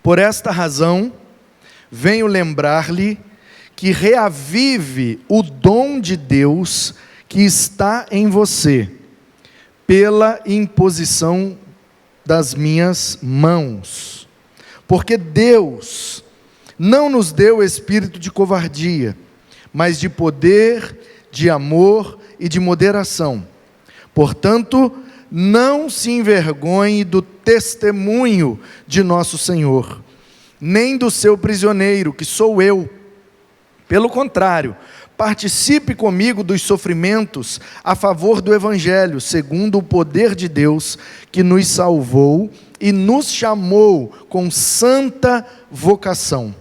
Por esta razão, venho lembrar-lhe que reavive o dom de Deus que está em você, pela imposição das minhas mãos. Porque Deus não nos deu espírito de covardia, mas de poder, de amor e de moderação. Portanto, não se envergonhe do testemunho de nosso Senhor, nem do seu prisioneiro, que sou eu. Pelo contrário, participe comigo dos sofrimentos a favor do Evangelho, segundo o poder de Deus, que nos salvou e nos chamou com santa vocação,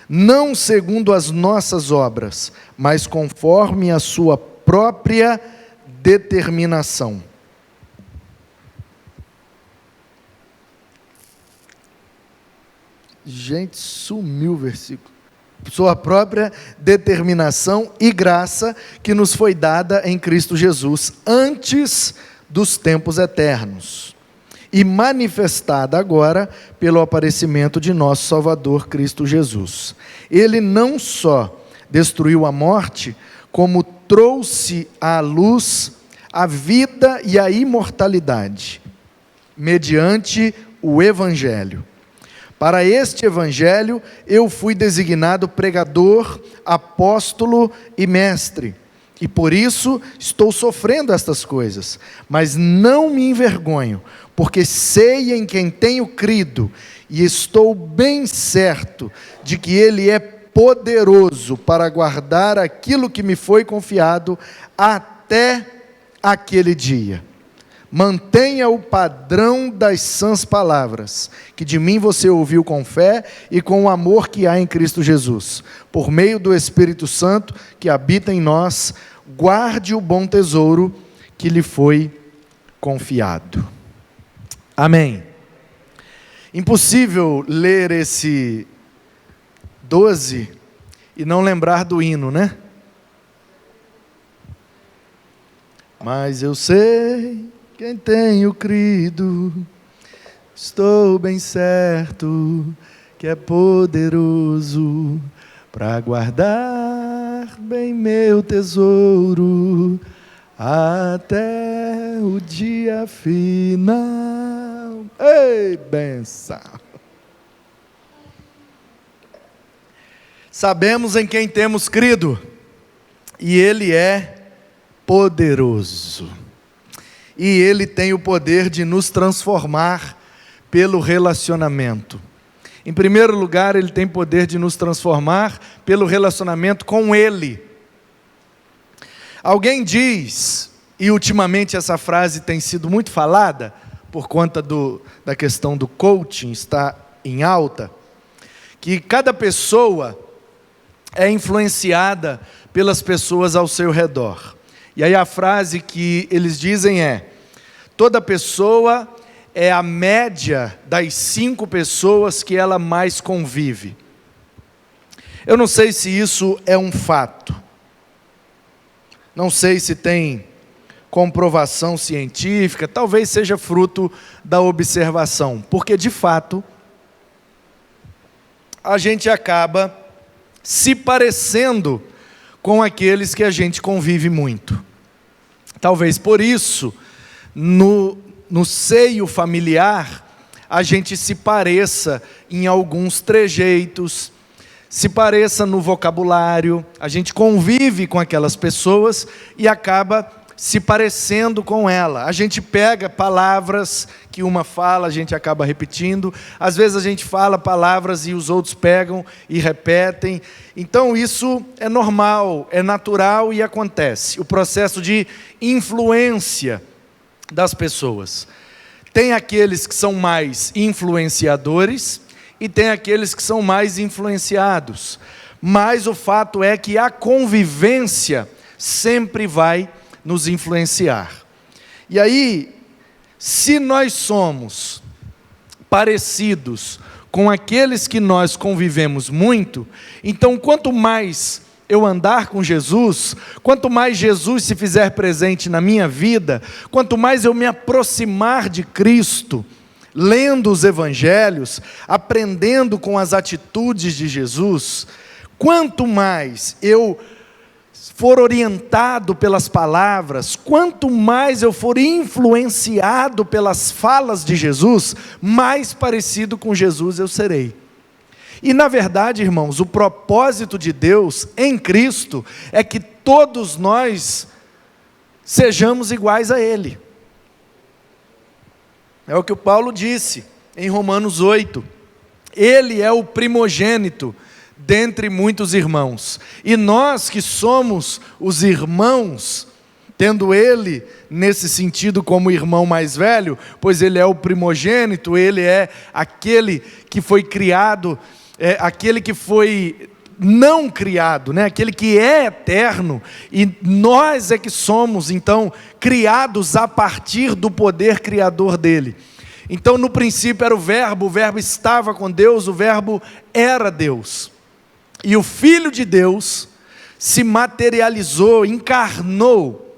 não segundo as nossas obras, mas conforme a sua própria determinação. Gente, sumiu o versículo. Sua própria determinação e graça que nos foi dada em Cristo Jesus antes dos tempos eternos e manifestada agora pelo aparecimento de nosso Salvador Cristo Jesus. Ele não só destruiu a morte, como trouxe à luz a vida e a imortalidade, mediante o Evangelho. Para este Evangelho eu fui designado pregador, apóstolo e mestre, e por isso estou sofrendo estas coisas, mas não me envergonho, porque sei em quem tenho crido, e estou bem certo de que Ele é poderoso para guardar aquilo que me foi confiado até aquele dia. Mantenha o padrão das sãs palavras, que de mim você ouviu com fé e com o amor que há em Cristo Jesus. Por meio do Espírito Santo que habita em nós, guarde o bom tesouro que lhe foi confiado. Amém. Impossível ler esse 12 e não lembrar do hino, né? Mas eu sei quem tenho crido, estou bem certo que é poderoso para guardar bem meu tesouro até o dia final. Ei, benção! Sabemos em quem temos crido, e Ele é poderoso. E Ele tem o poder de nos transformar pelo relacionamento. Em primeiro lugar, Ele tem poder de nos transformar pelo relacionamento com Ele. Alguém diz, e ultimamente essa frase tem sido muito falada, por conta da questão do coaching, está em alta, que cada pessoa é influenciada pelas pessoas ao seu redor. E aí a frase que eles dizem é: toda pessoa é a média das 5 pessoas que ela mais convive. Eu não sei se isso é um fato. Não sei se tem comprovação científica, talvez seja fruto da observação, porque de fato a gente acaba se parecendo com aqueles que a gente convive muito. Talvez por isso, no seio familiar, a gente se pareça em alguns trejeitos, se pareça no vocabulário, a gente convive com aquelas pessoas e acaba se parecendo com ela. A gente pega palavras que uma fala, a gente acaba repetindo. Às vezes a gente fala palavras e os outros pegam e repetem. Então isso é normal, é natural e acontece. O processo de influência das pessoas. Tem aqueles que são mais influenciadores e tem aqueles que são mais influenciados. Mas o fato é que a convivência sempre vai nos influenciar. E aí, se nós somos parecidos com aqueles que nós convivemos muito, então quanto mais eu andar com Jesus, quanto mais Jesus se fizer presente na minha vida, quanto mais eu me aproximar de Cristo, lendo os evangelhos, aprendendo com as atitudes de Jesus, quanto mais eu for orientado pelas palavras, quanto mais eu for influenciado pelas falas de Jesus, mais parecido com Jesus eu serei. E na verdade, irmãos, o propósito de Deus em Cristo é que todos nós sejamos iguais a Ele. É o que o Paulo disse em Romanos 8. Ele é o primogênito dentre muitos irmãos. E nós que somos os irmãos, tendo ele nesse sentido como irmão mais velho, pois ele é o primogênito, ele é aquele que foi criado, aquele que foi não criado, né? Aquele que é eterno, e nós é que somos então criados a partir do poder criador dele. Então no princípio era o verbo estava com Deus, o verbo era Deus. E o Filho de Deus se materializou, encarnou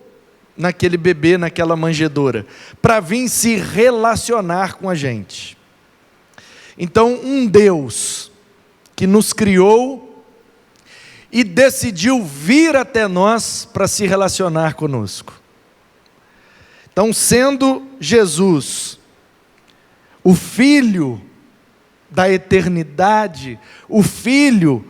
naquele bebê, naquela manjedoura, para vir se relacionar com a gente. Então, um Deus que nos criou e decidiu vir até nós para se relacionar conosco. Então, sendo Jesus o Filho da eternidade, o Filho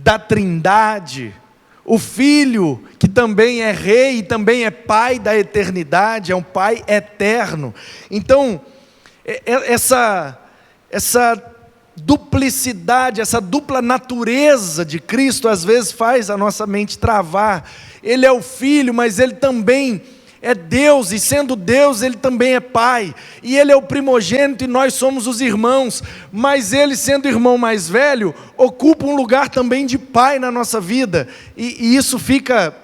da Trindade, o Filho que também é Rei e também é Pai da eternidade, é um Pai eterno. Então, essa duplicidade, essa dupla natureza de Cristo, às vezes faz a nossa mente travar. Ele é o Filho, mas Ele também é Deus, e sendo Deus, Ele também é Pai, e Ele é o primogênito e nós somos os irmãos, mas Ele, sendo irmão mais velho, ocupa um lugar também de Pai na nossa vida, e isso fica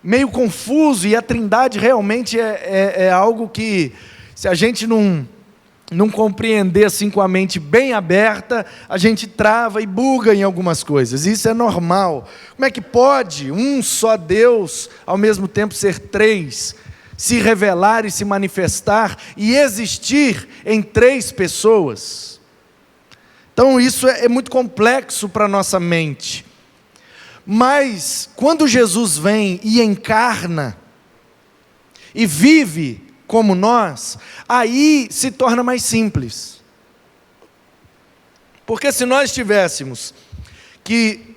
meio confuso, e a Trindade realmente é algo que, se a gente não compreender assim com a mente bem aberta, a gente trava e buga em algumas coisas, isso é normal. Como é que pode um só Deus, ao mesmo tempo ser três, se revelar e se manifestar e existir em três pessoas? Então isso é muito complexo para a nossa mente. Mas quando Jesus vem e encarna e vive como nós, aí se torna mais simples. Porque se nós tivéssemos que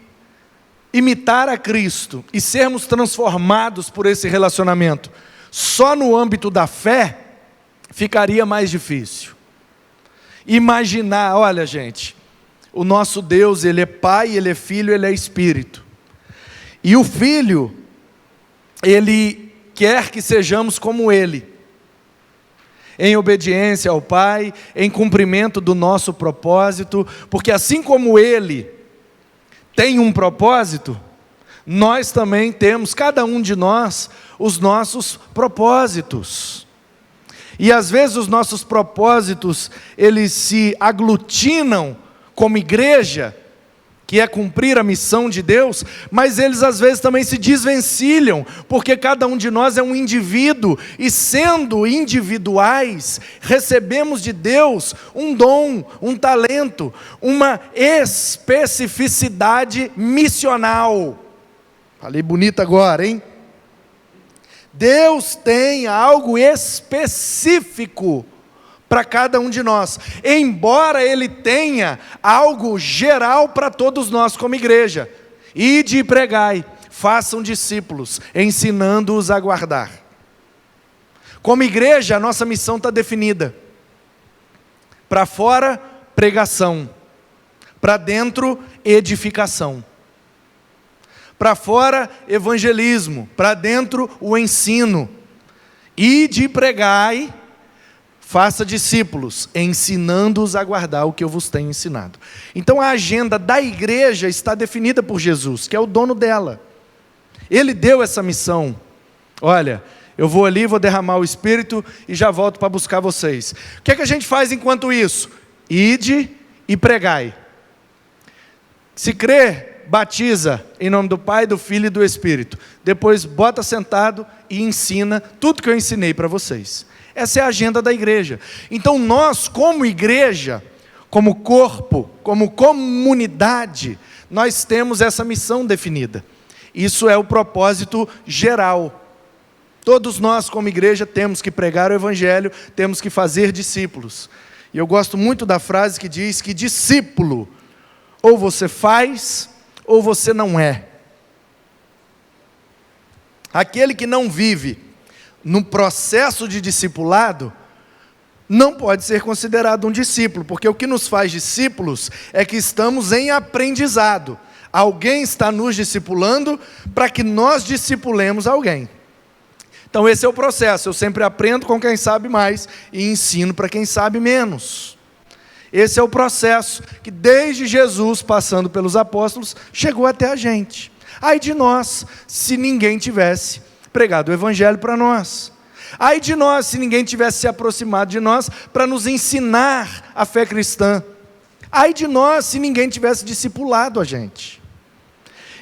imitar a Cristo e sermos transformados por esse relacionamento só no âmbito da fé, ficaria mais difícil. Imaginar, olha gente, o nosso Deus, Ele é Pai, Ele é Filho, Ele é Espírito. E o Filho, Ele quer que sejamos como Ele, em obediência ao Pai, em cumprimento do nosso propósito, porque assim como Ele tem um propósito, nós também temos, cada um de nós, os nossos propósitos. E às vezes os nossos propósitos, eles se aglutinam como igreja, que é cumprir a missão de Deus, mas eles às vezes também se desvencilham, porque cada um de nós é um indivíduo, e sendo individuais, recebemos de Deus um dom, um talento, uma especificidade missional. Falei bonito agora, hein? Deus tem algo específico para cada um de nós, embora Ele tenha algo geral para todos nós como igreja. Ide e pregai, façam discípulos, ensinando-os a guardar. Como igreja, a nossa missão está definida. Para fora, pregação. Para dentro, edificação. Para fora, evangelismo. Para dentro, o ensino. Ide e pregai, faça discípulos, ensinando-os a guardar o que eu vos tenho ensinado. Então a agenda da igreja está definida por Jesus, que é o dono dela. Ele deu essa missão. Olha, eu vou ali, vou derramar o Espírito e já volto para buscar vocês. O que é que a gente faz enquanto isso? Ide e pregai. Se crer batiza em nome do Pai, do Filho e do Espírito. Depois bota sentado e ensina tudo que eu ensinei para vocês. Essa é a agenda da igreja. Então nós, como igreja, como corpo, como comunidade, nós temos essa missão definida. Isso é o propósito geral. Todos nós, como igreja, temos que pregar o Evangelho, temos que fazer discípulos. E eu gosto muito da frase que diz que discípulo, ou você faz, ou você não é. Aquele que não vive no processo de discipulado, não pode ser considerado um discípulo, porque o que nos faz discípulos é que estamos em aprendizado. Alguém está nos discipulando para que nós discipulemos alguém. Então esse é o processo, eu sempre aprendo com quem sabe mais e ensino para quem sabe menos. Esse é o processo que desde Jesus, passando pelos apóstolos, chegou até a gente. Ai de nós, se ninguém tivesse pregado o Evangelho para nós. Ai de nós, se ninguém tivesse se aproximado de nós para nos ensinar a fé cristã. Ai de nós, se ninguém tivesse discipulado a gente.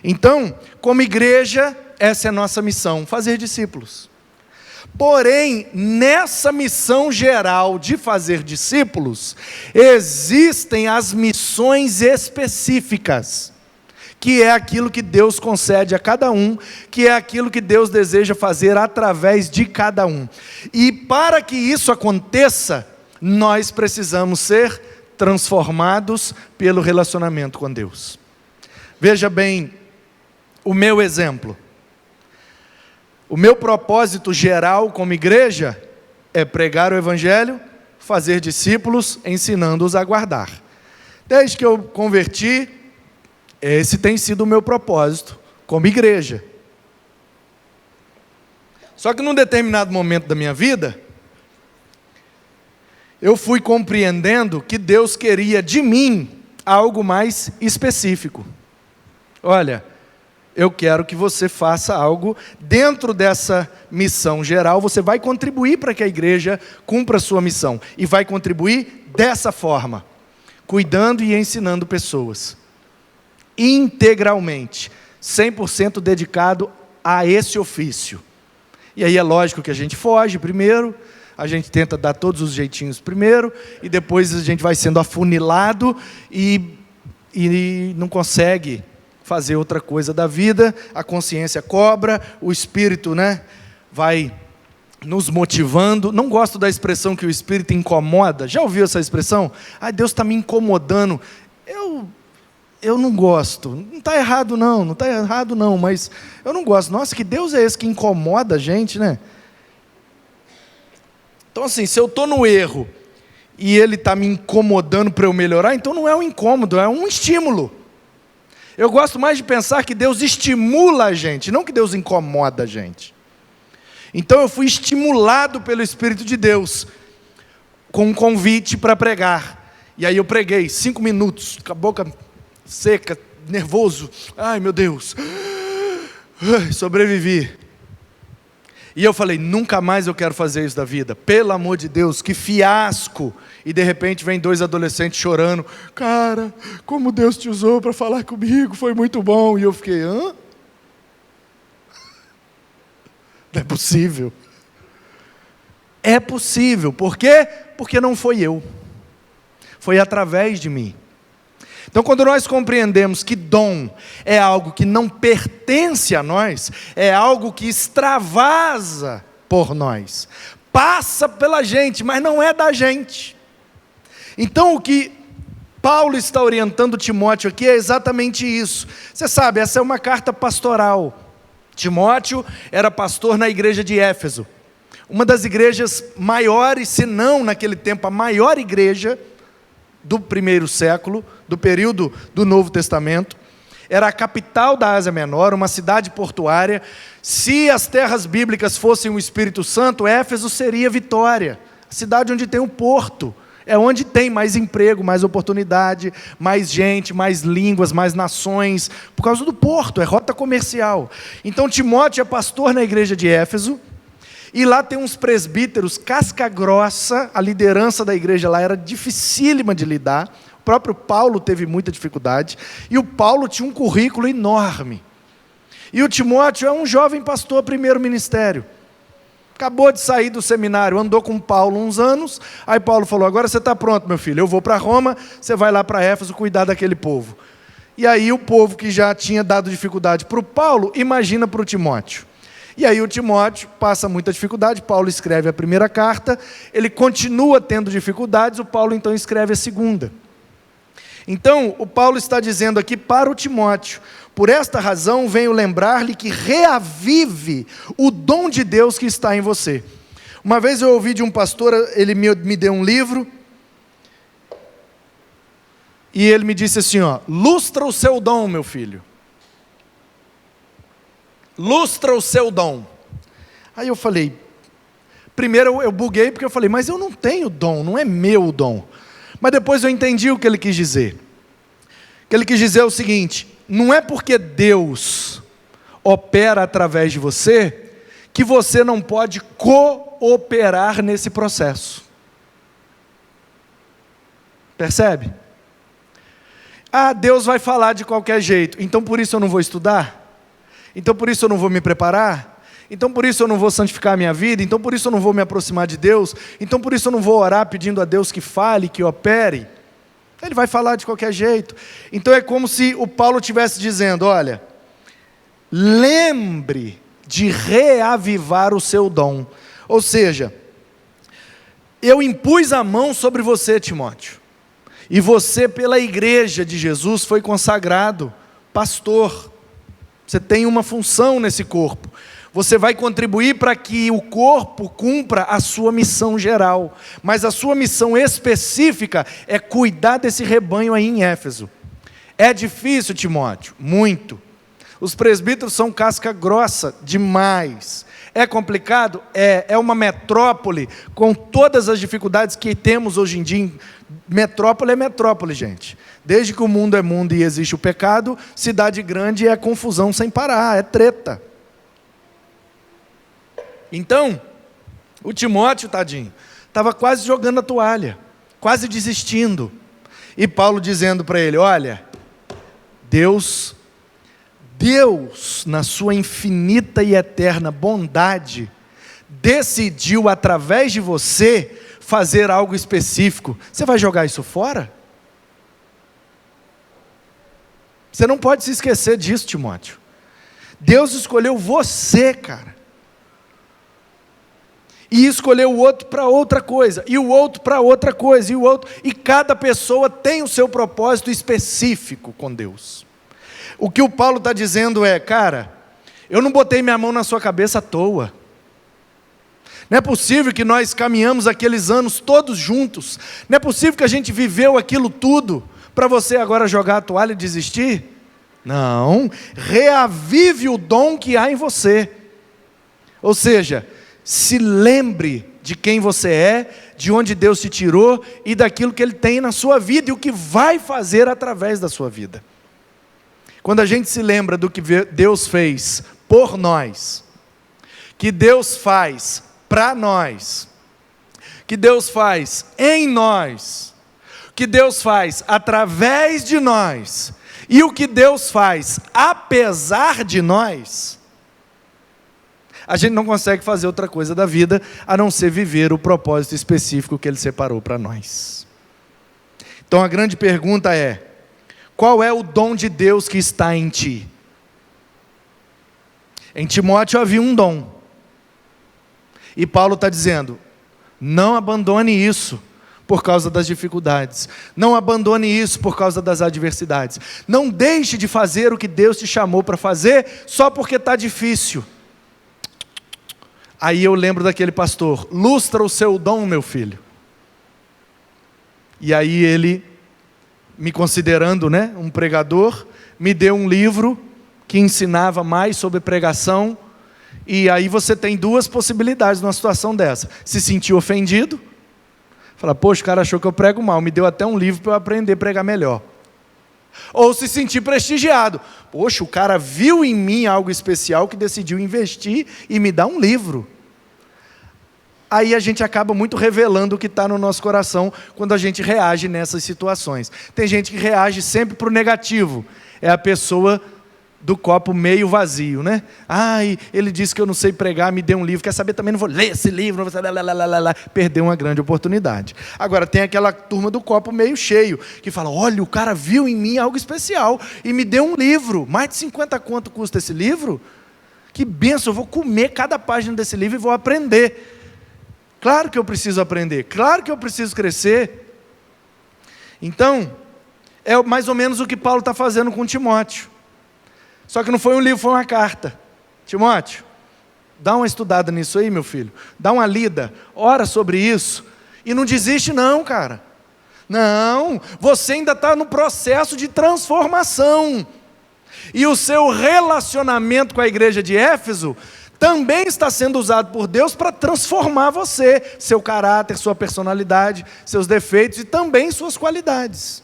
Então, como igreja, essa é a nossa missão, fazer discípulos. Porém, nessa missão geral de fazer discípulos, existem as missões específicas, que é aquilo que Deus concede a cada um, que é aquilo que Deus deseja fazer através de cada um. E para que isso aconteça, nós precisamos ser transformados pelo relacionamento com Deus. Veja bem o meu exemplo. O meu propósito geral como igreja é pregar o Evangelho, fazer discípulos, ensinando-os a guardar. Desde que eu converti, esse tem sido o meu propósito como igreja. Só que num determinado momento da minha vida, eu fui compreendendo que Deus queria de mim algo mais específico. Olha, eu quero que você faça algo dentro dessa missão geral, você vai contribuir para que a igreja cumpra a sua missão, e vai contribuir dessa forma, cuidando e ensinando pessoas, integralmente, 100% dedicado a esse ofício. E aí é lógico que a gente foge primeiro, a gente tenta dar todos os jeitinhos primeiro, e depois a gente vai sendo afunilado e não consegue fazer outra coisa da vida, a consciência cobra, o Espírito, vai nos motivando. Não gosto da expressão que o Espírito incomoda. Já ouviu essa expressão? Deus está me incomodando. Eu não gosto. Não está errado não, mas eu não gosto. Nossa, que Deus é esse que incomoda a gente, né? Então assim, se eu estou no erro e Ele está me incomodando para eu melhorar, então não é um incômodo, é um estímulo. Eu gosto mais de pensar que Deus estimula a gente, não que Deus incomoda a gente. Então eu fui estimulado pelo Espírito de Deus, com um convite para pregar. E aí eu preguei 5 minutos, com a boca seca, nervoso. Ai meu Deus, sobrevivi. E eu falei, nunca mais eu quero fazer isso da vida. Pelo amor de Deus, que fiasco. E de repente vem 2 adolescentes chorando. Cara, como Deus te usou para falar comigo, foi muito bom. E eu fiquei, hã? Não é possível. É possível. Por quê? Porque não foi eu. Foi através de mim. Então, quando nós compreendemos que dom é algo que não pertence a nós, é algo que extravasa por nós, passa pela gente, mas não é da gente. Então, o que Paulo está orientando Timóteo aqui é exatamente isso. Você sabe, essa é uma carta pastoral. Timóteo era pastor na igreja de Éfeso, uma das igrejas maiores, se não naquele tempo a maior igreja do primeiro século, do período do Novo Testamento. Era a capital da Ásia Menor, uma cidade portuária. Se as terras bíblicas fossem o Espírito Santo, Éfeso seria Vitória, a cidade onde tem o porto. É onde tem mais emprego, mais oportunidade, mais gente, mais línguas, mais nações, por causa do porto, é rota comercial. Então Timóteo é pastor na igreja de Éfeso, e lá tem uns presbíteros casca grossa, a liderança da igreja lá era dificílima de lidar. próprio Paulo teve muita dificuldade, e o Paulo tinha um currículo enorme. E o Timóteo é um jovem pastor, primeiro ministério. Acabou de sair do seminário, andou com Paulo uns anos, aí Paulo falou, agora você está pronto, meu filho, eu vou para Roma, você vai lá para Éfeso cuidar daquele povo. E aí o povo que já tinha dado dificuldade para o Paulo, imagina para o Timóteo. E aí o Timóteo passa muita dificuldade, Paulo escreve a primeira carta, ele continua tendo dificuldades, o Paulo então escreve a segunda. Então, o Paulo está dizendo aqui para o Timóteo, por esta razão venho lembrar-lhe que reavive o dom de Deus que está em você. Uma vez eu ouvi de um pastor, ele me deu um livro, e ele me disse assim, lustra o seu dom, meu filho. Lustra o seu dom. Aí eu falei, primeiro eu buguei, porque eu falei, mas eu não tenho dom, não é meu dom. Mas depois eu entendi o que ele quis dizer. O que ele quis dizer é o seguinte, não é porque Deus opera através de você, que você não pode cooperar nesse processo. Percebe? Deus vai falar de qualquer jeito, então por isso eu não vou estudar? Então por isso eu não vou me preparar? Então por isso eu não vou santificar a minha vida? Então por isso eu não vou me aproximar de Deus? Então por isso eu não vou orar pedindo a Deus que fale, que opere? Ele vai falar de qualquer jeito. Então é como se o Paulo estivesse dizendo, olha, lembre de reavivar o seu dom. Ou seja, eu impus a mão sobre você, Timóteo, e você pela igreja de Jesus foi consagrado pastor. Você tem uma função nesse corpo. Você vai contribuir para que o corpo cumpra a sua missão geral. Mas a sua missão específica é cuidar desse rebanho aí em Éfeso. É difícil, Timóteo? Muito. Os presbíteros são casca grossa demais. É complicado? É uma metrópole com todas as dificuldades que temos hoje em dia. Metrópole é metrópole, gente. Desde que o mundo é mundo e existe o pecado, cidade grande é confusão sem parar, é treta. Então, o Timóteo, tadinho, estava quase jogando a toalha, quase desistindo. E Paulo dizendo para ele, olha, Deus, na sua infinita e eterna bondade, decidiu através de você fazer algo específico. Você vai jogar isso fora? Você não pode se esquecer disso, Timóteo. Deus escolheu você, cara. E escolheu o outro para outra coisa, e o outro para outra coisa, e o outro, e cada pessoa tem o seu propósito específico com Deus. O que o Paulo está dizendo é, cara, eu não botei minha mão na sua cabeça à toa. Não é possível que nós caminhamos aqueles anos todos juntos, não é possível que a gente viveu aquilo tudo, para você agora jogar a toalha e desistir? Não, reavive o dom que há em você. Ou seja, se lembre de quem você é, de onde Deus te tirou e daquilo que Ele tem na sua vida e o que vai fazer através da sua vida. Quando a gente se lembra do que Deus fez por nós, que Deus faz para nós, que Deus faz em nós, que Deus faz através de nós, e o que Deus faz apesar de nós, a gente não consegue fazer outra coisa da vida, a não ser viver o propósito específico que Ele separou para nós. Então a grande pergunta é, qual é o dom de Deus que está em ti? Em Timóteo havia um dom, e Paulo está dizendo, não abandone isso por causa das dificuldades, não abandone isso por causa das adversidades, não deixe de fazer o que Deus te chamou para fazer, só porque está difícil. Aí eu lembro daquele pastor, lustra o seu dom, meu filho. E aí ele, me considerando, um pregador, me deu um livro que ensinava mais sobre pregação. E aí você tem duas possibilidades numa situação dessa: se sentir ofendido, falar, poxa, o cara achou que eu prego mal, me deu até um livro para eu aprender a pregar melhor. Ou se sentir prestigiado, poxa, o cara viu em mim algo especial que decidiu investir e me dar um livro. aí a gente acaba muito revelando o que está no nosso coração quando a gente reage nessas situações. Tem gente que reage sempre para o negativo, é a pessoa do copo meio vazio, né? Ai, ele disse que eu não sei pregar, me deu um livro, quer saber também, não vou ler esse livro, não vou saber, perdeu uma grande oportunidade. Agora, tem aquela turma do copo meio cheio, que fala, olha, o cara viu em mim algo especial, e me deu um livro, mais de 50 conto custa esse livro? Que bênção, eu vou comer cada página desse livro e vou aprender. Claro que eu preciso aprender, claro que eu preciso crescer. Então, é mais ou menos o que Paulo está fazendo com Timóteo. Só que não foi um livro, foi uma carta. Timóteo, dá uma estudada nisso aí, meu filho. Dá uma lida, ora sobre isso. E não desiste não, cara. Não, você ainda está no processo de transformação. E o seu relacionamento com a igreja de Éfeso também está sendo usado por Deus para transformar você. Seu caráter, sua personalidade, seus defeitos e também suas qualidades.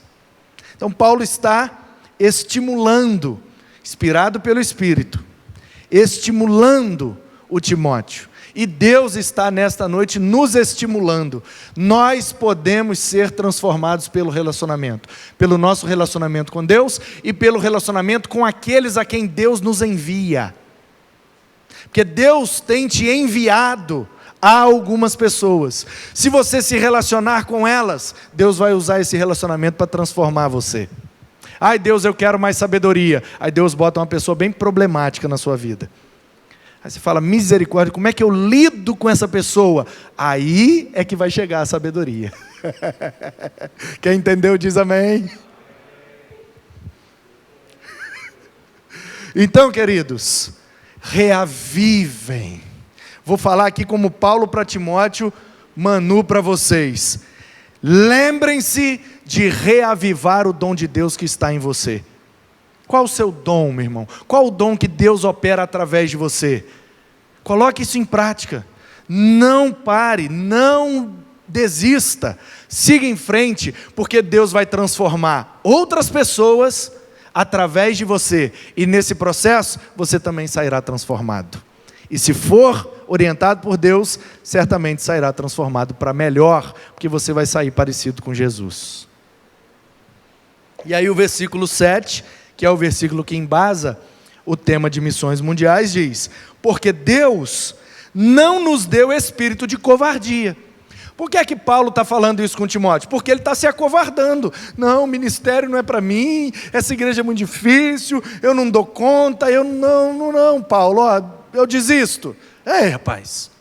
Então Paulo está estimulando, inspirado pelo Espírito, estimulando o Timóteo. E Deus está nesta noite nos estimulando. Nós podemos ser transformados pelo relacionamento. Pelo nosso relacionamento com Deus e pelo relacionamento com aqueles a quem Deus nos envia. Porque Deus tem te enviado a algumas pessoas. Se você se relacionar com elas, Deus vai usar esse relacionamento para transformar você. Ai Deus, eu quero mais sabedoria. Aí Deus bota uma pessoa bem problemática na sua vida. Aí você fala, misericórdia, como é que eu lido com essa pessoa? Aí é que vai chegar a sabedoria. Quem entendeu diz amém. Então, queridos, reavivem. Vou falar aqui como Paulo para Timóteo, Manu para vocês. Lembrem-se de reavivar o dom de Deus que está em você. Qual o seu dom, meu irmão? Qual o dom que Deus opera através de você? Coloque isso em prática. Não pare, não desista. Siga em frente, porque Deus vai transformar outras pessoas através de você. E nesse processo, você também sairá transformado. E se for orientado por Deus, certamente sairá transformado para melhor, porque você vai sair parecido com Jesus. E aí o versículo 7, que é o versículo que embasa o tema de missões mundiais, diz: porque Deus não nos deu espírito de covardia. Por que é que Paulo está falando isso com Timóteo? Porque ele está se acovardando. Não, o ministério não é para mim, essa igreja é muito difícil, eu não dou conta, não, Paulo, eu desisto. Rapaz,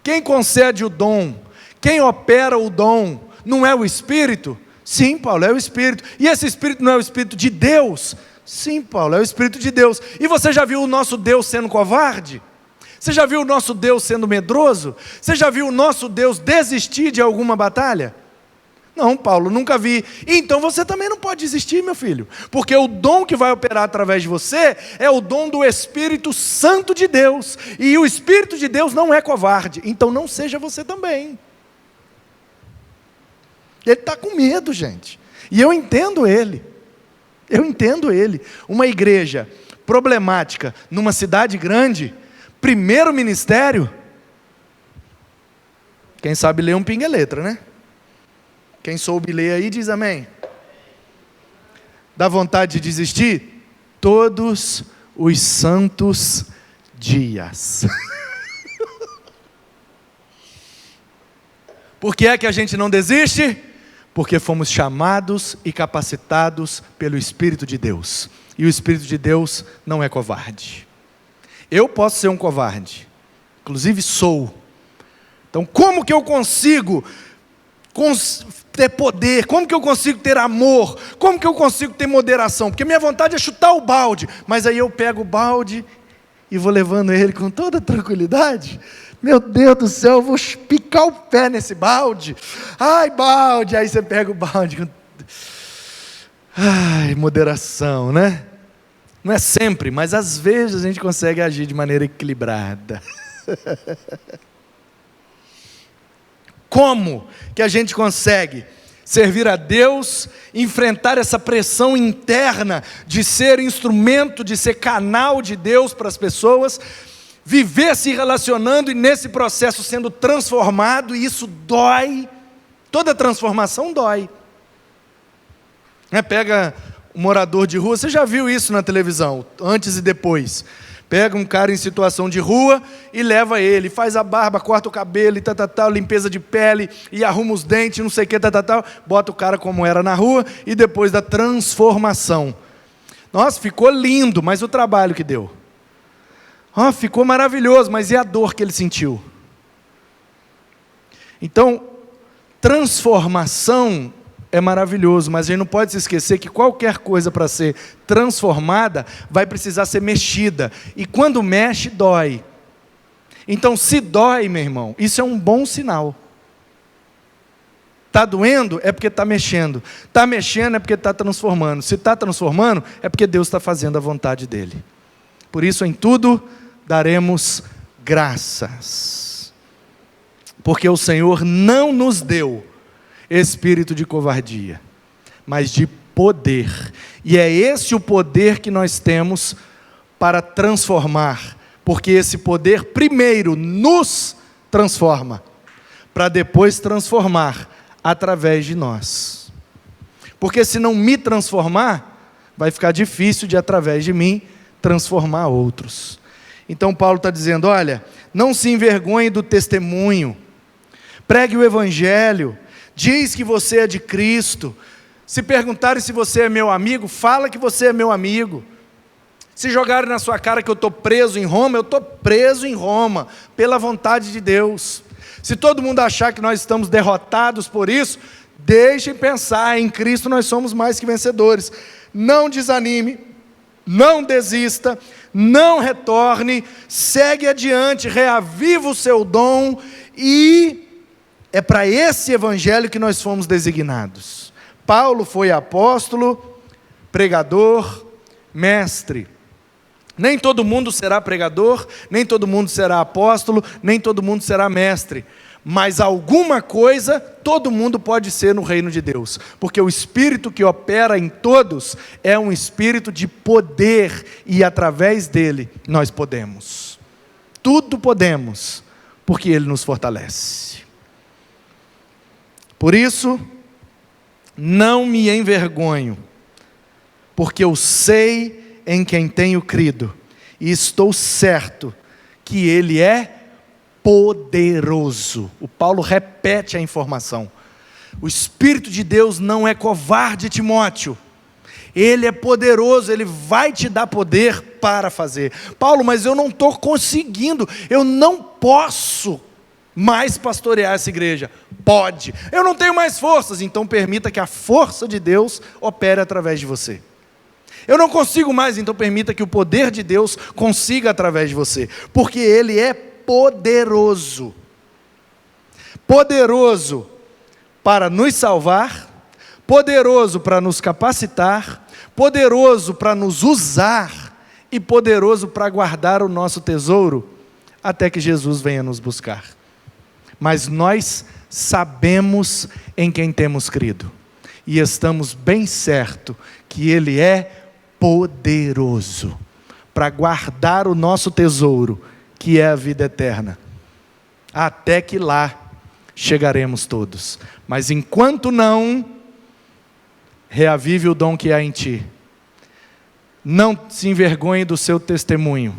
quem concede o dom, quem opera o dom, não é o Espírito? Sim, Paulo, é o Espírito. E esse Espírito não é o Espírito de Deus? Sim, Paulo, é o Espírito de Deus. E você já viu o nosso Deus sendo covarde? Você já viu o nosso Deus sendo medroso? Você já viu o nosso Deus desistir de alguma batalha? Não, Paulo, nunca vi. Então você também não pode desistir, meu filho. Porque o dom que vai operar através de você é o dom do Espírito Santo de Deus. E o Espírito de Deus não é covarde. Então não seja você também. Ele está com medo, gente. E eu entendo ele. Eu entendo ele. Uma igreja problemática numa cidade grande, primeiro ministério, quem sabe ler um pinga-letra, né? Quem soube ler aí diz amém. Dá vontade de desistir? Todos os santos dias. Por que é que a gente não desiste? Porque fomos chamados e capacitados pelo Espírito de Deus. E o Espírito de Deus não é covarde. Eu posso ser um covarde. Inclusive sou. Então como que eu consigo ter poder? Como que eu consigo ter amor? Como que eu consigo ter moderação? Porque minha vontade é chutar o balde. Mas aí eu pego o balde e vou levando ele com toda tranquilidade. Meu Deus do céu, eu vou picar o pé nesse balde. Ai, balde. Aí você pega o balde. Ai, moderação, né? Não é sempre, mas às vezes a gente consegue agir de maneira equilibrada. Como que a gente consegue servir a Deus, enfrentar essa pressão interna de ser instrumento, de ser canal de Deus para as pessoas, viver se relacionando e nesse processo sendo transformado, e isso dói. Toda transformação dói. Pega um morador de rua, você já viu isso na televisão, antes e depois. Pega um cara em situação de rua e leva ele, faz a barba, corta o cabelo e tal, limpeza de pele e arruma os dentes, não sei o que, tal, bota o cara como era na rua e depois da transformação. Nossa, ficou lindo, mas o trabalho que deu. Ficou maravilhoso, mas e a dor que ele sentiu? Então, transformação é maravilhoso, mas a gente não pode se esquecer que qualquer coisa para ser transformada vai precisar ser mexida. E quando mexe, dói. Então, se dói, meu irmão, isso é um bom sinal. Está doendo é porque está mexendo. Está mexendo é porque está transformando. Se está transformando é porque Deus está fazendo a vontade dEle. Por isso, em tudo, daremos graças. Porque o Senhor não nos deu espírito de covardia, mas de poder. E é esse o poder que nós temos para transformar, porque esse poder primeiro nos transforma, para depois transformar através de nós. Porque se não me transformar, vai ficar difícil de através de mim transformar outros. Então Paulo está dizendo, olha, não se envergonhe do testemunho, pregue o evangelho, diz que você é de Cristo. Se perguntarem se você é meu amigo, fala que você é meu amigo. Se jogarem na sua cara que eu estou preso em Roma, eu estou preso em Roma, pela vontade de Deus. Se todo mundo achar que nós estamos derrotados por isso, deixem pensar, em Cristo nós somos mais que vencedores. Não desanime, não desista, não retorne, segue adiante, reaviva o seu dom e é para esse evangelho que nós fomos designados. Paulo foi apóstolo, pregador, mestre. Nem todo mundo será pregador, nem todo mundo será apóstolo, nem todo mundo será mestre. Mas alguma coisa todo mundo pode ser no reino de Deus. Porque o Espírito que opera em todos é um Espírito de poder e através dele nós podemos. Tudo podemos, porque ele nos fortalece. Por isso, não me envergonho, porque eu sei em quem tenho crido, e estou certo que Ele é poderoso. O Paulo repete a informação. O Espírito de Deus não é covarde, Timóteo. Ele é poderoso, Ele vai te dar poder para fazer. Paulo, mas eu não estou conseguindo, eu não posso mais pastorear essa igreja. Pode. Eu não tenho mais forças, então permita que a força de Deus opere através de você. Eu não consigo mais, então permita que o poder de Deus consiga através de você, porque Ele é poderoso. Poderoso para nos salvar, poderoso para nos capacitar, poderoso para nos usar e poderoso para guardar o nosso tesouro até que Jesus venha nos buscar. Mas nós sabemos em quem temos crido e estamos bem certos que Ele é poderoso para guardar o nosso tesouro, que é a vida eterna, até que lá chegaremos todos. Mas enquanto não, reavive o dom que há em ti. Não se envergonhe do seu testemunho.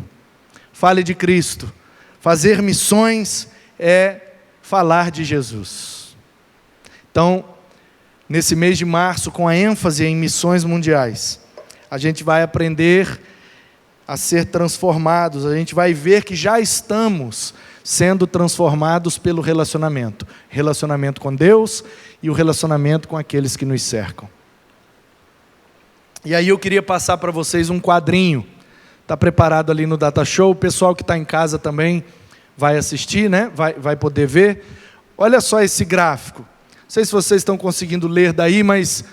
Fale de Cristo. Fazer missões é falar de Jesus. Então, nesse mês de março, com a ênfase em missões mundiais, a gente vai aprender a ser transformados, a gente vai ver que já estamos sendo transformados pelo relacionamento. Relacionamento com Deus e o relacionamento com aqueles que nos cercam. E aí eu queria passar para vocês um quadrinho. Está preparado ali no Data Show, o pessoal que está em casa também vai assistir, né? Vai poder ver. Olha só esse gráfico. Não sei se vocês estão conseguindo ler daí, mas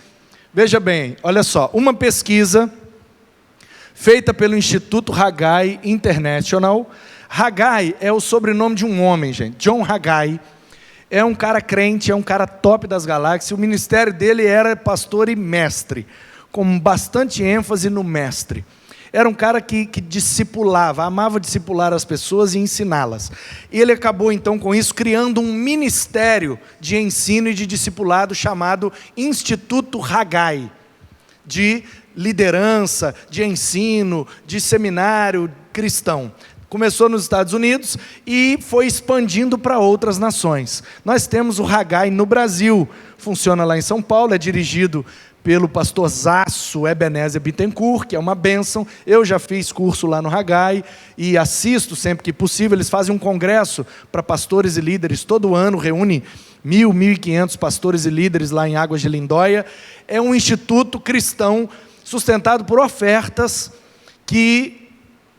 veja bem, olha só. Uma pesquisa feita pelo Instituto Haggai International. Haggai é o sobrenome de um homem, gente. John Haggai. É um cara crente, é um cara top das galáxias. O ministério dele era pastor e mestre, com bastante ênfase no mestre. Era um cara que discipulava, amava discipular as pessoas e ensiná-las. E ele acabou então com isso criando um ministério de ensino e de discipulado chamado Instituto Haggai, de liderança, de ensino, de seminário cristão. Começou nos Estados Unidos e foi expandindo para outras nações. Nós temos o Haggai no Brasil, funciona lá em São Paulo, é dirigido pelo pastor Zaço Ebenezer Bittencourt, que é uma bênção. Eu já fiz curso lá no Haggai e assisto sempre que possível. Eles fazem um congresso para pastores e líderes todo ano, reúne 1.500 pastores e líderes lá em Águas de Lindóia. É um instituto cristão sustentado por ofertas que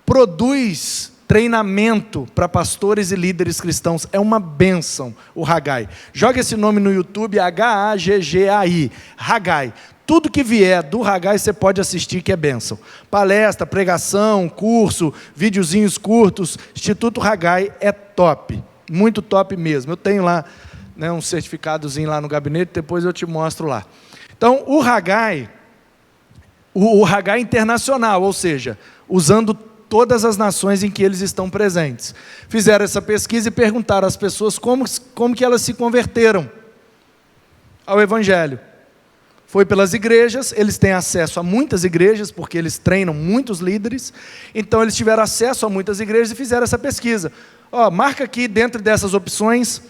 produz treinamento para pastores e líderes cristãos. É uma bênção o Haggai. Joga esse nome no YouTube, Haggai, Haggai. Tudo que vier do Haggai você pode assistir, que é bênção. Palestra, pregação, curso, videozinhos curtos. Instituto Haggai é top, muito top mesmo. Eu tenho lá, né, um certificadozinho lá no gabinete, depois eu te mostro lá. Então, o Haggai internacional, ou seja, usando todas as nações em que eles estão presentes. Fizeram essa pesquisa e perguntaram às pessoas como que elas se converteram ao Evangelho. Foi pelas igrejas, eles têm acesso a muitas igrejas, porque eles treinam muitos líderes, então eles tiveram acesso a muitas igrejas e fizeram essa pesquisa. Marca aqui dentro dessas opções,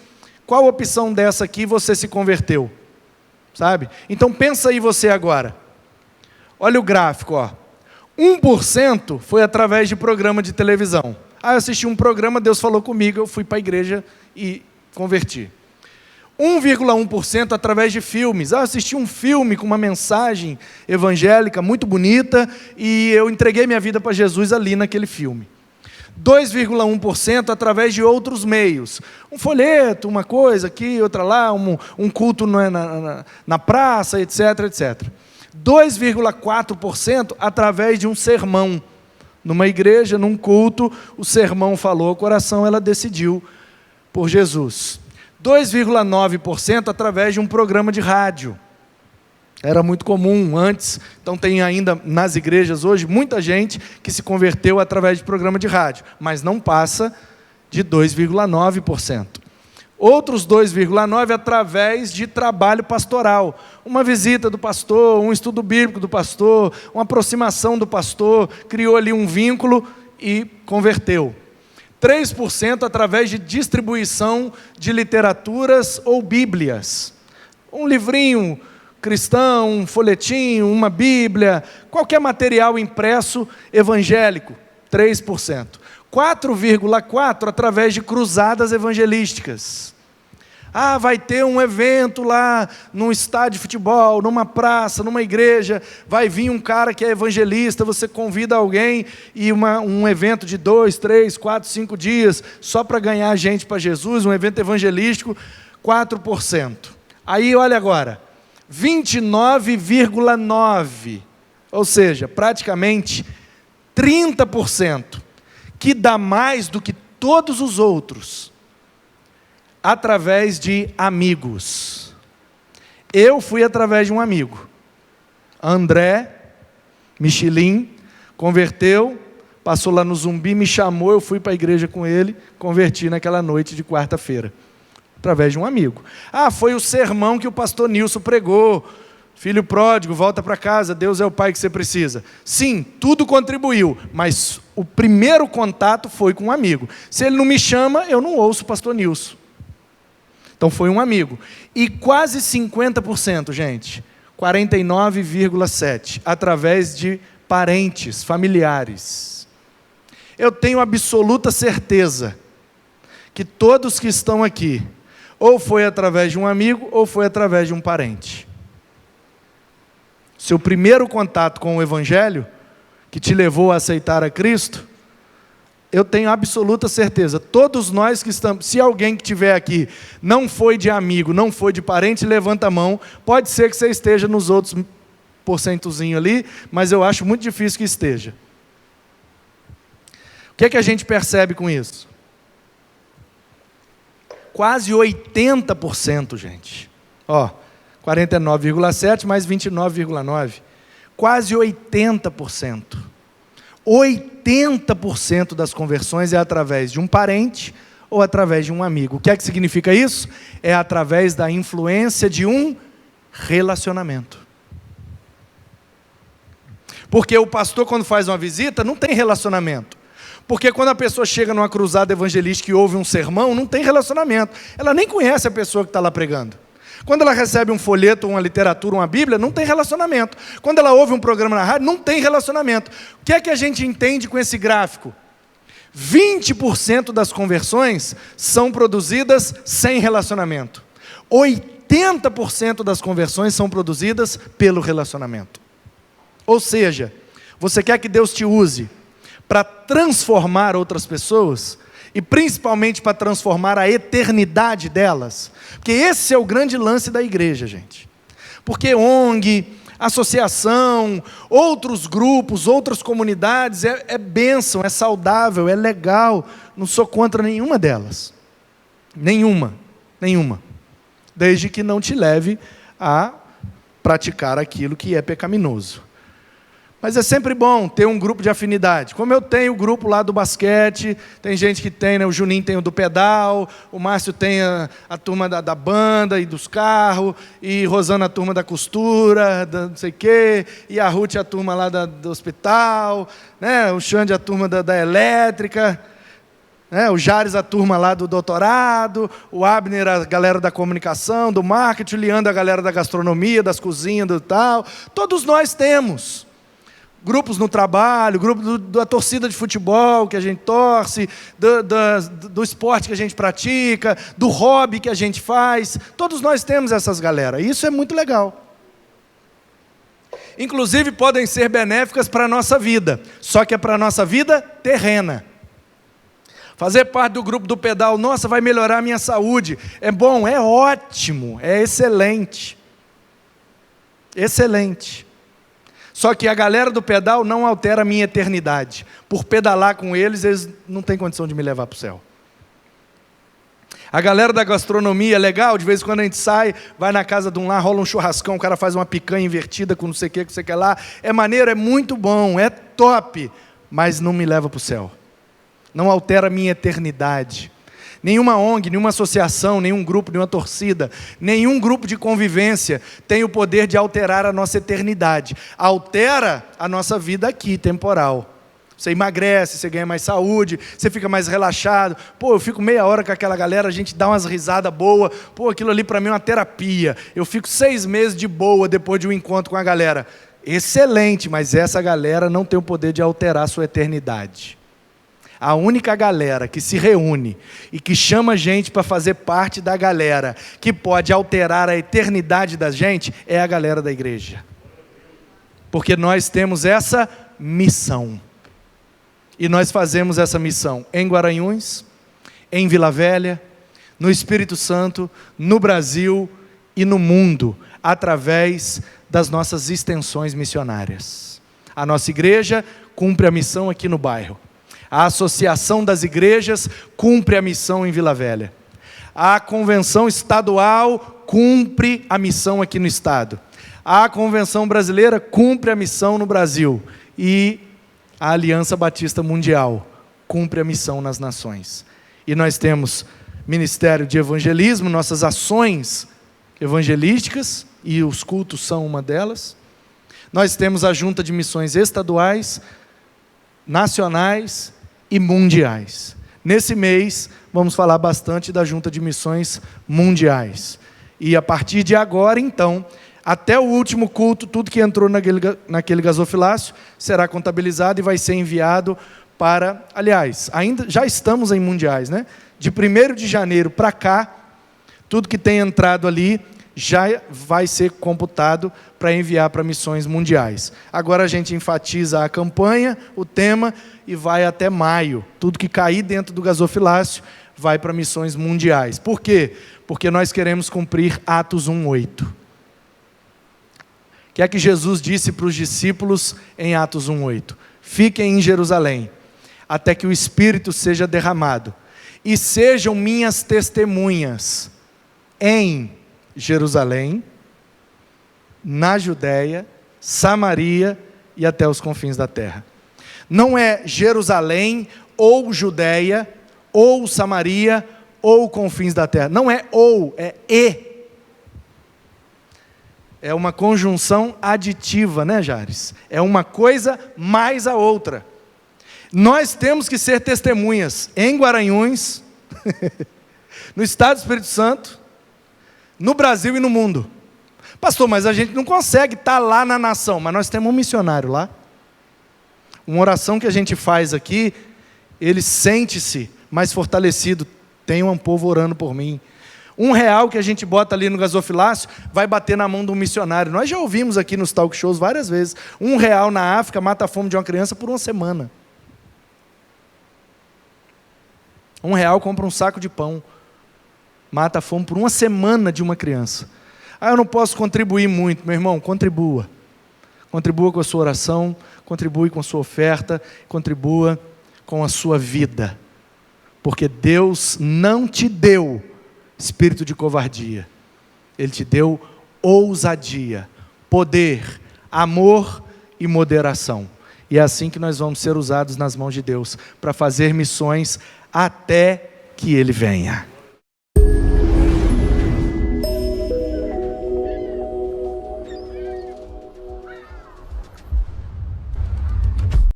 qual opção dessa aqui você se converteu? Sabe? Então pensa aí você agora. Olha o gráfico, 1% foi através de programa de televisão. Eu assisti um programa, Deus falou comigo, eu fui para a igreja e converti. 1,1% através de filmes. Eu assisti um filme com uma mensagem evangélica muito bonita e eu entreguei minha vida para Jesus ali naquele filme. 2,1% através de outros meios. Um folheto, uma coisa aqui, outra lá, um culto na praça, etc, etc. 2,4% através de um sermão. Numa igreja, num culto, o sermão falou ao coração, ela decidiu por Jesus. 2,9% através de um programa de rádio. Era muito comum antes, então tem ainda nas igrejas hoje muita gente que se converteu através de programa de rádio, mas não passa de 2,9%. Outros 2,9% através de trabalho pastoral. Uma visita do pastor, um estudo bíblico do pastor, uma aproximação do pastor, criou ali um vínculo e converteu. 3% através de distribuição de literaturas ou bíblias. Um livrinho cristão, um folhetinho, uma bíblia, qualquer material impresso evangélico, 3%. 4,4% através de cruzadas evangelísticas. Vai ter um evento lá num estádio de futebol, numa praça, numa igreja, vai vir um cara que é evangelista, você convida alguém e um evento de 2, 3, 4, 5 dias, só para ganhar gente para Jesus, um evento evangelístico, 4%. Aí olha agora, 29,9%, ou seja, praticamente 30%, que dá mais do que todos os outros, através de amigos. Eu fui através de um amigo. André Michelin converteu, passou lá no Zumbi, me chamou, eu fui para a igreja com ele, converti naquela noite de quarta-feira, através de um amigo. Foi o sermão que o pastor Nilson pregou, filho pródigo, volta para casa, Deus é o pai que você precisa. Sim, tudo contribuiu, mas o primeiro contato foi com um amigo. Se ele não me chama, eu não ouço o pastor Nilson. Então foi um amigo. E quase 50%, gente, 49,7%, através de parentes, familiares. Eu tenho absoluta certeza que todos que estão aqui, ou foi através de um amigo, ou foi através de um parente. Seu primeiro contato com o Evangelho, que te levou a aceitar a Cristo, eu tenho absoluta certeza, todos nós que estamos, se alguém que estiver aqui não foi de amigo, não foi de parente, levanta a mão, pode ser que você esteja nos outros porcentozinho ali, mas eu acho muito difícil que esteja. O que é que a gente percebe com isso? Quase 80%, gente. 49,7% mais 29,9%. Quase 80%. 80% das conversões é através de um parente ou através de um amigo. O que é que significa isso? É através da influência de um relacionamento. Porque o pastor, quando faz uma visita, não tem relacionamento. Porque quando a pessoa chega numa cruzada evangelística e ouve um sermão, não tem relacionamento. Ela nem conhece a pessoa que está lá pregando. Quando ela recebe um folheto, uma literatura, uma Bíblia, não tem relacionamento. Quando ela ouve um programa na rádio, não tem relacionamento. O que é que a gente entende com esse gráfico? 20% das conversões são produzidas sem relacionamento. 80% das conversões são produzidas pelo relacionamento. Ou seja, você quer que Deus te use para transformar outras pessoas, e principalmente para transformar a eternidade delas, porque esse é o grande lance da igreja, gente. Porque ONG, associação, outros grupos, outras comunidades, é bênção, é saudável, é legal, não sou contra nenhuma delas, nenhuma, desde que não te leve a praticar aquilo que é pecaminoso. Mas é sempre bom ter um grupo de afinidade. Como eu tenho o grupo lá do basquete, tem gente que tem, né? O Juninho tem o do pedal, o Márcio tem a turma da banda e dos carros, e Rosana a turma da costura, da não sei o quê, e a Ruth a turma lá do hospital, né? O Xande a turma da elétrica, né? O Jares a turma lá do doutorado, o Abner a galera da comunicação, do marketing, o Leandro a galera da gastronomia, das cozinhas, do tal. Todos nós temos grupos no trabalho, grupo da torcida de futebol que a gente torce, do esporte que a gente pratica, do hobby que a gente faz. Todos nós temos essas galera. Isso é muito legal. Inclusive podem ser benéficas para a nossa vida, só que é para a nossa vida terrena. Fazer parte do grupo do pedal, nossa, vai melhorar a minha saúde. É bom, é ótimo, é excelente. Excelente. Só que a galera do pedal não altera a minha eternidade. Por pedalar com eles, eles não têm condição de me levar para o céu. A galera da gastronomia é legal, de vez em quando a gente sai, vai na casa de um lá, rola um churrascão, o cara faz uma picanha invertida com não sei o que lá. É maneiro, é muito bom, é top, mas não me leva para o céu. Não altera a minha eternidade. Nenhuma ONG, nenhuma associação, nenhum grupo, nenhuma torcida, nenhum grupo de convivência tem o poder de alterar a nossa eternidade. Altera a nossa vida aqui, temporal. Você emagrece, você ganha mais saúde, você fica mais relaxado. Pô, eu fico meia hora com aquela galera, a gente dá umas risadas boas. Pô, aquilo ali para mim é uma terapia. Eu fico 6 meses de boa depois de um encontro com a galera. Excelente, mas essa galera não tem o poder de alterar a sua eternidade. A única galera que se reúne e que chama gente para fazer parte da galera que pode alterar a eternidade da gente é a galera da igreja. Porque nós temos essa missão. E nós fazemos essa missão em Guaranhuns, em Vila Velha, no Espírito Santo, no Brasil e no mundo, através das nossas extensões missionárias. A nossa igreja cumpre a missão aqui no bairro. A Associação das Igrejas cumpre a missão em Vila Velha. A Convenção Estadual cumpre a missão aqui no Estado. A Convenção Brasileira cumpre a missão no Brasil. E a Aliança Batista Mundial cumpre a missão nas nações. E nós temos Ministério de Evangelismo, nossas ações evangelísticas, e os cultos são uma delas. Nós temos a Junta de Missões Estaduais, nacionais e mundiais. Nesse mês, vamos falar bastante da Junta de Missões Mundiais. E a partir de agora, então, até o último culto, tudo que entrou naquele gasofilácio será contabilizado e vai ser enviado para... Aliás, ainda já estamos em mundiais, né? De 1º de janeiro para cá, tudo que tem entrado ali já vai ser computado para enviar para missões mundiais. Agora a gente enfatiza a campanha, o tema, e vai até maio. Tudo que cair dentro do gasofilácio vai para missões mundiais. Por quê? Porque nós queremos cumprir Atos 1:8. O que é que Jesus disse para os discípulos em Atos 1:8? Fiquem em Jerusalém, até que o Espírito seja derramado, e sejam minhas testemunhas em Jerusalém, na Judéia, Samaria e até os confins da terra. Não é Jerusalém, ou Judéia, ou Samaria, ou confins da terra. Não é ou, é e. É uma conjunção aditiva, né, Jares? É uma coisa mais a outra. Nós temos que ser testemunhas em Guaranhuns, no estado do Espírito Santo, no Brasil e no mundo. Pastor, mas a gente não consegue estar lá na nação, mas nós temos um missionário lá. Uma oração que a gente faz aqui, ele sente-se mais fortalecido. Tem um povo orando por mim. R$1 que a gente bota ali no gasofilácio, vai bater na mão de um missionário. Nós já ouvimos aqui nos talk shows várias vezes. R$1 na África mata a fome de uma criança por uma semana. R$1 compra um saco de pão. Mata a fome por uma semana de uma criança. Ah, eu não posso contribuir muito. Meu irmão, contribua. Contribua com a sua oração, contribua com a sua oferta, contribua com a sua vida. Porque Deus não te deu espírito de covardia. Ele te deu ousadia, poder, amor e moderação. E é assim que nós vamos ser usados nas mãos de Deus, para fazer missões até que Ele venha.